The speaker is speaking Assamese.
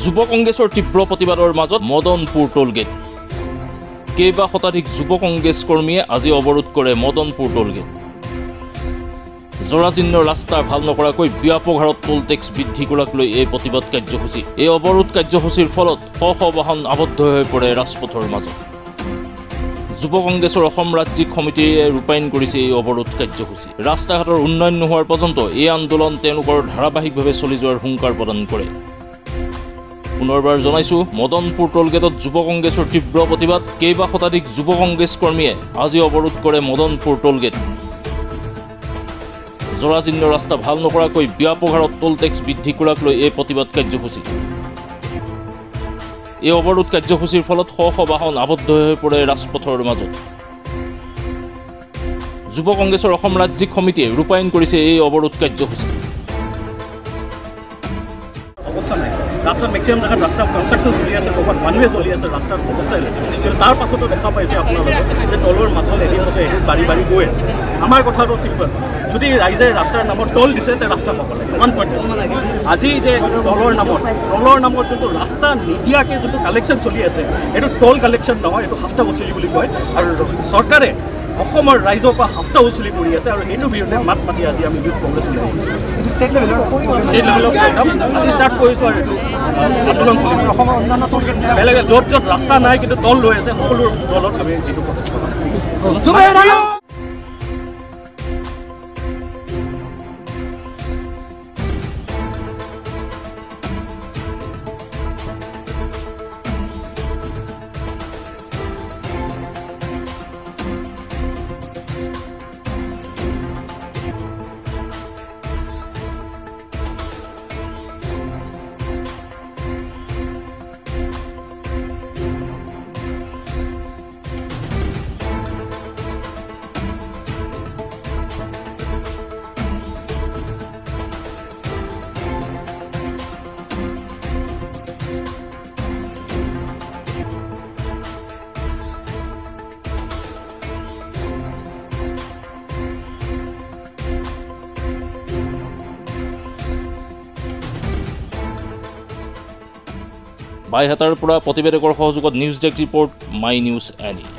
যুৱ কংগ্ৰেছৰ তীব্ৰ প্ৰতিবাদৰ মাজত মদনপুৰ টোলগেট কেইবা শতাধিক যুৱ কংগ্ৰেছ কৰ্মীয়ে আজি অৱৰোধ কৰে মদনপুৰ টোলগেট জৰাজীৰ্ণ ৰাস্তা ভাল নকৰাকৈ ব্যাপক হাৰত টোল টেক্স বৃদ্ধি কৰাক লৈ এই প্ৰতিবাদ কাৰ্যসূচী এই অৱৰোধ কাৰ্যসূচীৰ ফলত শ শ বাহন আবদ্ধ হৈ পৰে ৰাজপথৰ মাজত যুৱ কংগ্ৰেছৰ অসম ৰাজ্যিক সমিতিয়ে ৰূপায়ণ কৰিছে এই অৱৰোধ কাৰ্যসূচী ৰাস্তা ঘাটৰ উন্নয়ন নোহোৱাৰ পৰ্যন্ত এই আন্দোলন তেওঁলোকৰ ধাৰাবাহিকভাৱে চলি যোৱাৰ হুংকাৰ প্ৰদান কৰে পুনৰবাৰ জনাইছো মদনপুৰ টোলগেটত যুৱ কংগ্ৰেছৰ তীব্ৰ প্ৰতিবাদ কেইবা শতাধিক যুৱ কংগ্ৰেছ কৰ্মীয়ে আজি অৱৰোধ কৰে মদনপুৰ টোলগেট জৰাজীৰ্ণ ৰাস্তা ভাল নকৰাকৈ ব্যাপক হাৰত টোল টেক্স বৃদ্ধি কৰাক লৈ এই প্ৰতিবাদ কাৰ্যসূচী এই অৱৰোধ কাৰ্যসূচীৰ ফলত শ শ বাহন আবদ্ধ হৈ পৰে ৰাজপথৰ মাজত যুৱ কংগ্ৰেছৰ অসম ৰাজ্যিক সমিতিয়ে ৰূপায়ণ কৰিছে এই অৱৰোধ কাৰ্যসূচী ৰাস্তাত মেক্সিমাম জেগাত ৰাস্তা কনষ্ট্ৰাকশ্যন চলি আছে ক'ৰবাত মানুহে চলি আছে ৰাস্তাত অৱস্থাই নাই কিন্তু তাৰ পাছতো দেখা পাইছে আপোনালোকে যে তলৰ মাছল এদিন বছৰ এদিন বাঢ়ি বাঢ়ি গৈ আছে আমাৰ কথাটো চিম্পল যদি ৰাইজে ৰাস্তাৰ নামত টল দিছে তে ৰাস্তা পাব লাগে 1 পইণ্ট আজি যে টলৰ নামত যোনটো ৰাস্তা নিদিয়াকৈ যোনটো কালেকশ্যন চলি আছে এইটো টল কালেকশ্যন নহয় এইটো হাফতা উচুলি বুলি কয় আৰু চৰকাৰে অসমৰ ৰাইজৰ পৰা হাফতা উচুলি কৰি আছে আৰু এইটো বিৰুদ্ধে মাত মাতি আজি আমি ইউথ কংগ্ৰেছ ওলাই আহিছোঁ ষ্টেট লেভেলৰ প্ৰগ্ৰাম আজি ষ্টাৰ্ট কৰিছোঁ আৰু এইটো আন্দোলন চলিব অসমৰ অন্যান্য বেলেগ য'ত য'ত ৰাস্তা নাই কিন্তু দল লৈ আছে সকলো দলত আমি এইটো প্ৰচেষ্টা কৰিম বাইহাটাৰ পৰা প্ৰতিবেদকৰ সহযোগত news desk report my news any